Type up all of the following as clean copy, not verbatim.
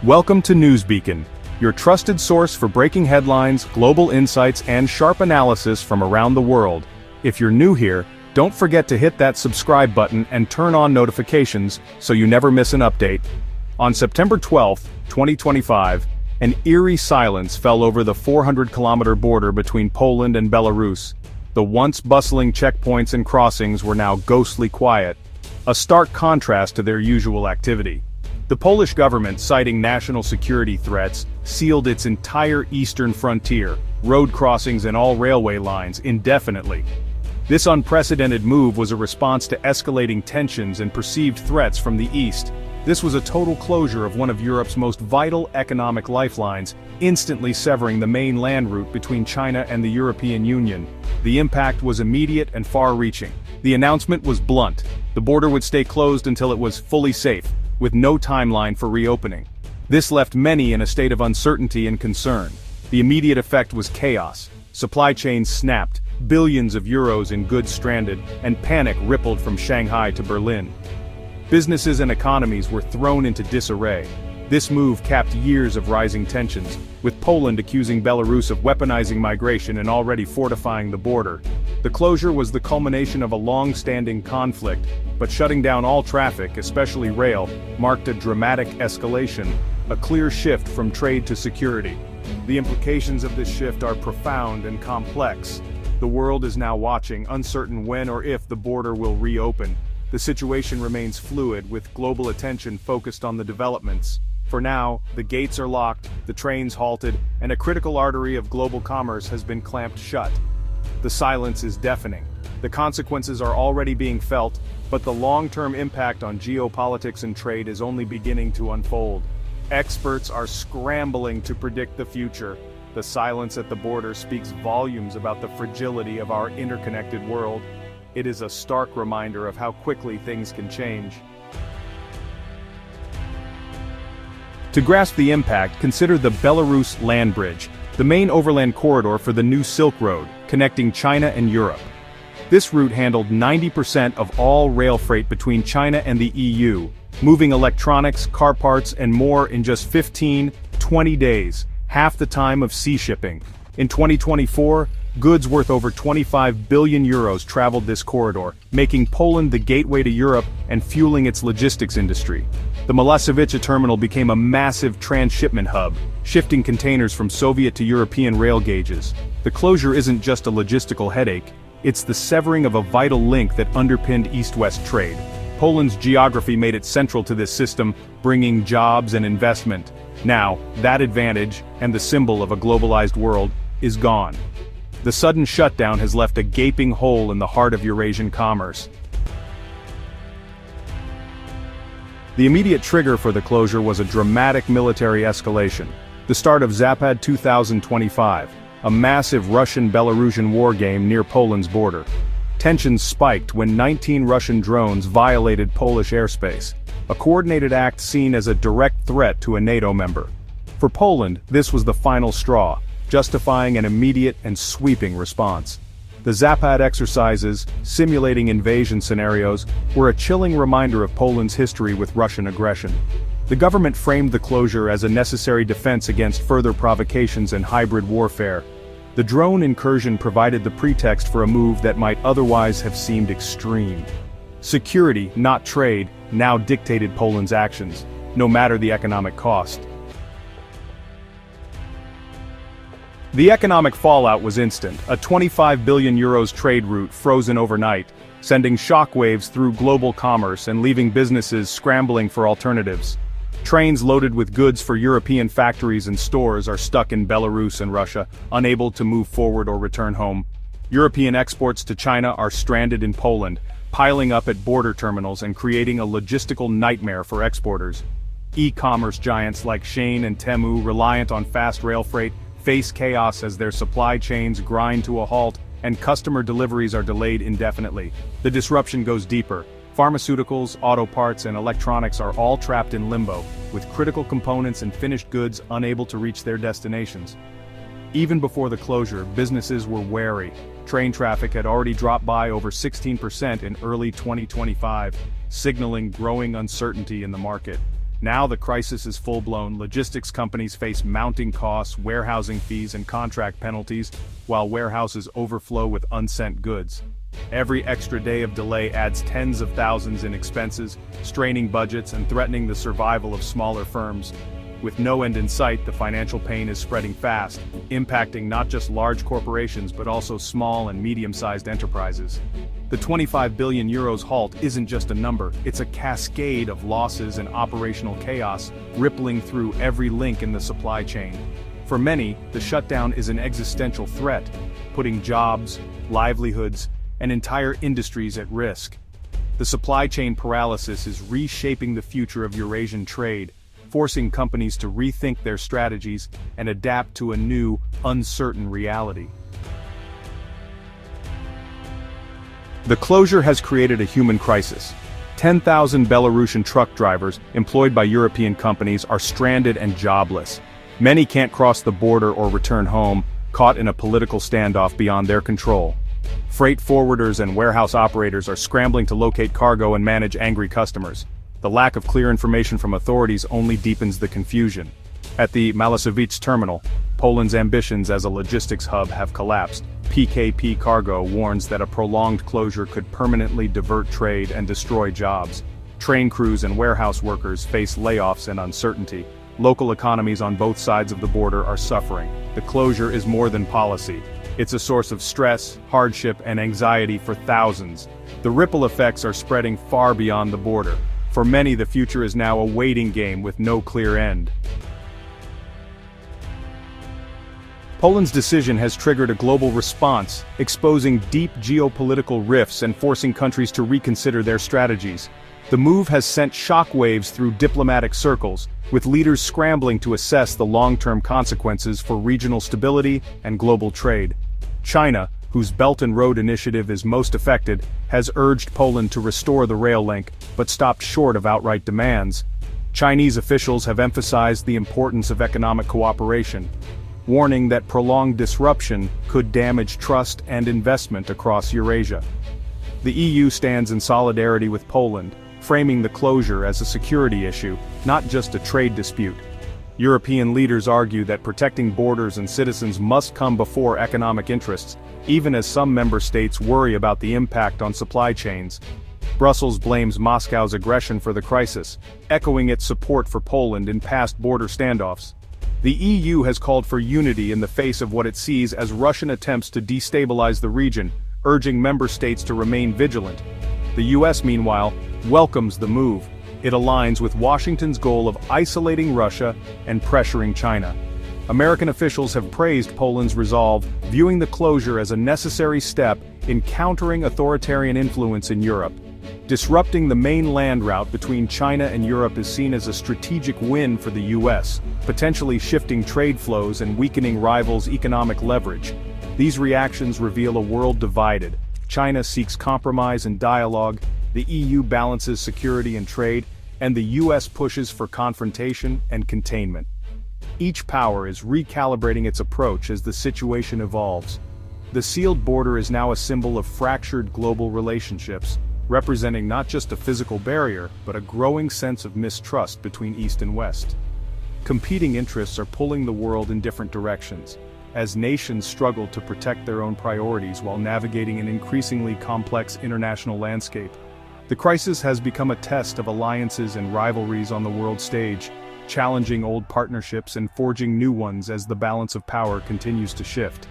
Welcome to Newsbeacon, your trusted source for breaking headlines, global insights, and sharp analysis from around the world. If you're new here, don't forget to hit that subscribe button and turn on notifications so you never miss an update. On September 12, 2025, an eerie silence fell over the 400-kilometer border between Poland and Belarus. The once bustling checkpoints and crossings were now ghostly quiet, a stark contrast to their usual activity. The Polish government, citing national security threats, sealed its entire eastern frontier, road crossings and all railway lines, indefinitely. This unprecedented move was a response to escalating tensions and perceived threats from the east. This was a total closure of one of Europe's most vital economic lifelines, instantly severing the main land route between China and the European Union. The impact was immediate and far-reaching. The announcement was blunt: the border would stay closed until it was fully safe, with no timeline for reopening. This left many in a state of uncertainty and concern. The immediate effect was chaos. Supply chains snapped, billions of euros in goods stranded, and panic rippled from Shanghai to Berlin. Businesses and economies were thrown into disarray. This move capped years of rising tensions, with Poland accusing Belarus of weaponizing migration and already fortifying the border. The closure was the culmination of a long-standing conflict, but shutting down all traffic, especially rail, marked a dramatic escalation, a clear shift from trade to security. The implications of this shift are profound and complex. The world is now watching, uncertain when or if the border will reopen. The situation remains fluid, with global attention focused on the developments. For now, the gates are locked, the trains halted, and a critical artery of global commerce has been clamped shut. The silence is deafening. The consequences are already being felt, but the long-term impact on geopolitics and trade is only beginning to unfold. Experts are scrambling to predict the future. The silence at the border speaks volumes about the fragility of our interconnected world. It is a stark reminder of how quickly things can change. To grasp the impact, consider the Belarus land bridge, the main overland corridor for the new Silk Road, connecting China and Europe. This route handled 90% of all rail freight between China and the EU, moving electronics, car parts, and more in just 15-20 days, half the time of sea shipping. In 2024, goods worth over 25 billion euros traveled this corridor, making Poland the gateway to Europe and fueling its logistics industry. The Moscow-Belarus terminal became a massive transshipment hub, shifting containers from Soviet to European rail gauges. The closure isn't just a logistical headache, it's the severing of a vital link that underpinned east-west trade. Poland's geography made it central to this system, bringing jobs and investment. Now, that advantage, and the symbol of a globalized world, is gone. The sudden shutdown has left a gaping hole in the heart of Eurasian commerce. The immediate trigger for the closure was a dramatic military escalation, the start of Zapad 2025, a massive Russian-Belarusian war game near Poland's border. Tensions spiked when 19 Russian drones violated Polish airspace, a coordinated act seen as a direct threat to a NATO member. For Poland, this was the final straw, justifying an immediate and sweeping response. The Zapad exercises, simulating invasion scenarios, were a chilling reminder of Poland's history with Russian aggression. The government framed the closure as a necessary defense against further provocations and hybrid warfare. The drone incursion provided the pretext for a move that might otherwise have seemed extreme. Security, not trade, now dictated Poland's actions, no matter the economic cost. The economic fallout was instant, a 25 billion euros trade route frozen overnight, sending shockwaves through global commerce and leaving businesses scrambling for alternatives. Trains loaded with goods for European factories and stores are stuck in Belarus and Russia, unable to move forward or return home. European exports to China are stranded in Poland, piling up at border terminals and creating a logistical nightmare for exporters. E-commerce giants like Shein and Temu, reliant on fast rail freight, face chaos as their supply chains grind to a halt and customer deliveries are delayed indefinitely. The disruption goes deeper. Pharmaceuticals, auto parts, and electronics are all trapped in limbo, with critical components and finished goods unable to reach their destinations. Even before the closure, businesses were wary. Train traffic had already dropped by over 16% in early 2025, signaling growing uncertainty in the market. Now the crisis is full-blown. Logistics companies face mounting costs, warehousing fees, and contract penalties, while warehouses overflow with unsent goods. Every extra day of delay adds tens of thousands in expenses, straining budgets and threatening the survival of smaller firms. With no end in sight, the financial pain is spreading fast, impacting not just large corporations but also small and medium-sized enterprises. The 25 billion euros halt isn't just a number, it's a cascade of losses and operational chaos rippling through every link in the supply chain. For many, the shutdown is an existential threat, putting jobs, livelihoods, and entire industries at risk. The supply chain paralysis is reshaping the future of Eurasian trade, forcing companies to rethink their strategies and adapt to a new, uncertain reality. The closure has created a human crisis. 10,000 Belarusian truck drivers, employed by European companies, are stranded and jobless. Many can't cross the border or return home, caught in a political standoff beyond their control. Freight forwarders and warehouse operators are scrambling to locate cargo and manage angry customers. The lack of clear information from authorities only deepens the confusion. At the Malosevice terminal, Poland's ambitions as a logistics hub have collapsed. PKP Cargo warns that a prolonged closure could permanently divert trade and destroy jobs. Train crews and warehouse workers face layoffs and uncertainty. Local economies on both sides of the border are suffering. The closure is more than policy. It's a source of stress, hardship, and anxiety for thousands. The ripple effects are spreading far beyond the border. For many, the future is now a waiting game with no clear end. Poland's decision has triggered a global response, exposing deep geopolitical rifts and forcing countries to reconsider their strategies. The move has sent shockwaves through diplomatic circles, with leaders scrambling to assess the long-term consequences for regional stability and global trade. China, whose Belt and Road Initiative is most affected, has urged Poland to restore the rail link, but stopped short of outright demands. Chinese officials have emphasized the importance of economic cooperation, warning that prolonged disruption could damage trust and investment across Eurasia. The EU stands in solidarity with Poland, framing the closure as a security issue, not just a trade dispute. European leaders argue that protecting borders and citizens must come before economic interests, even as some member states worry about the impact on supply chains. Brussels blames Moscow's aggression for the crisis, echoing its support for Poland in past border standoffs. The EU has called for unity in the face of what it sees as Russian attempts to destabilize the region, urging member states to remain vigilant. The US, meanwhile, welcomes the move. It aligns with Washington's goal of isolating Russia and pressuring China. American officials have praised Poland's resolve, viewing the closure as a necessary step in countering authoritarian influence in Europe. Disrupting the main land route between China and Europe is seen as a strategic win for the US, potentially shifting trade flows and weakening rivals' economic leverage. These reactions reveal a world divided. China seeks compromise and dialogue, the EU balances security and trade, and the US pushes for confrontation and containment. Each power is recalibrating its approach as the situation evolves. The sealed border is now a symbol of fractured global relationships, representing not just a physical barrier, but a growing sense of mistrust between East and West. Competing interests are pulling the world in different directions, as nations struggle to protect their own priorities while navigating an increasingly complex international landscape. The crisis has become a test of alliances and rivalries on the world stage, challenging old partnerships and forging new ones as the balance of power continues to shift.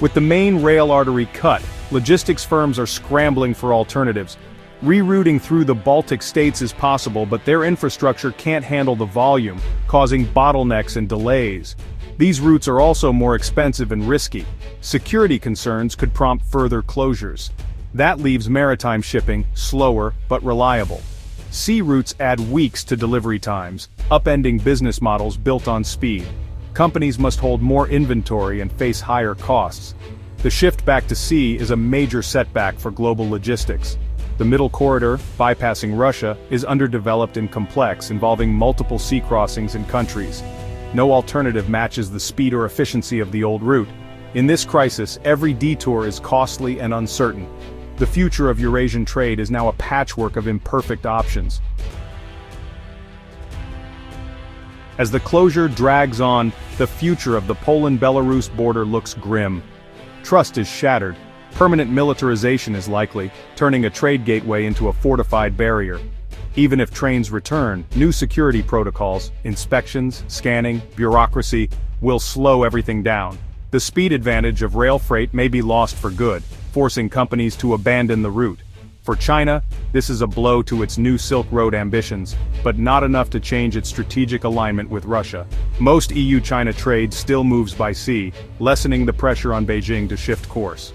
With the main rail artery cut, logistics firms are scrambling for alternatives. Rerouting through the Baltic states is possible, but their infrastructure can't handle the volume, causing bottlenecks and delays. These routes are also more expensive and risky. Security concerns could prompt further closures. That leaves maritime shipping slower but reliable. Sea routes add weeks to delivery times, upending business models built on speed. Companies must hold more inventory and face higher costs. The shift back to sea is a major setback for global logistics. The middle corridor, bypassing Russia, is underdeveloped and complex, involving multiple sea crossings and countries. No alternative matches the speed or efficiency of the old route. In this crisis, every detour is costly and uncertain. The future of Eurasian trade is now a patchwork of imperfect options. As the closure drags on, the future of the Poland-Belarus border looks grim. Trust is shattered. Permanent militarization is likely, turning a trade gateway into a fortified barrier. Even if trains return, new security protocols, inspections, scanning, bureaucracy, will slow everything down. The speed advantage of rail freight may be lost for good, forcing companies to abandon the route. For China, this is a blow to its new Silk Road ambitions, but not enough to change its strategic alignment with Russia. Most EU-China trade still moves by sea, lessening the pressure on Beijing to shift course.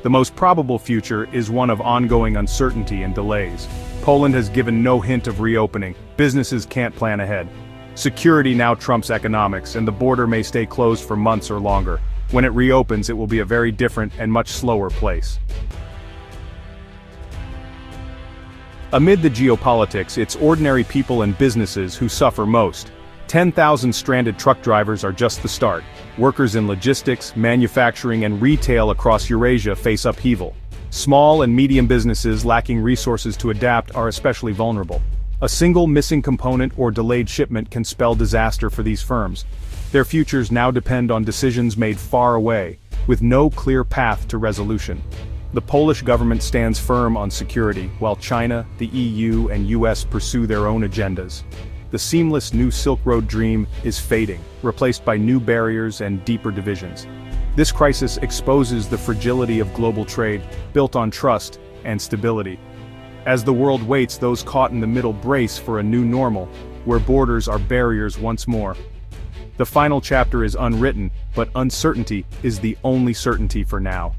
The most probable future is one of ongoing uncertainty and delays. Poland has given no hint of reopening. Businesses can't plan ahead. Security now trumps economics, and the border may stay closed for months or longer. When it reopens, it will be a very different and much slower place. Amid the geopolitics, it's ordinary people and businesses who suffer most. 10,000 stranded truck drivers are just the start. Workers in logistics, manufacturing, and retail across Eurasia face upheaval. Small and medium businesses lacking resources to adapt are especially vulnerable. A single missing component or delayed shipment can spell disaster for these firms. Their futures now depend on decisions made far away, with no clear path to resolution. The Polish government stands firm on security, while China, the EU, and US pursue their own agendas. The seamless new Silk Road dream is fading, replaced by new barriers and deeper divisions. This crisis exposes the fragility of global trade, built on trust and stability. As the world waits, those caught in the middle brace for a new normal, where borders are barriers once more. The final chapter is unwritten, but uncertainty is the only certainty for now.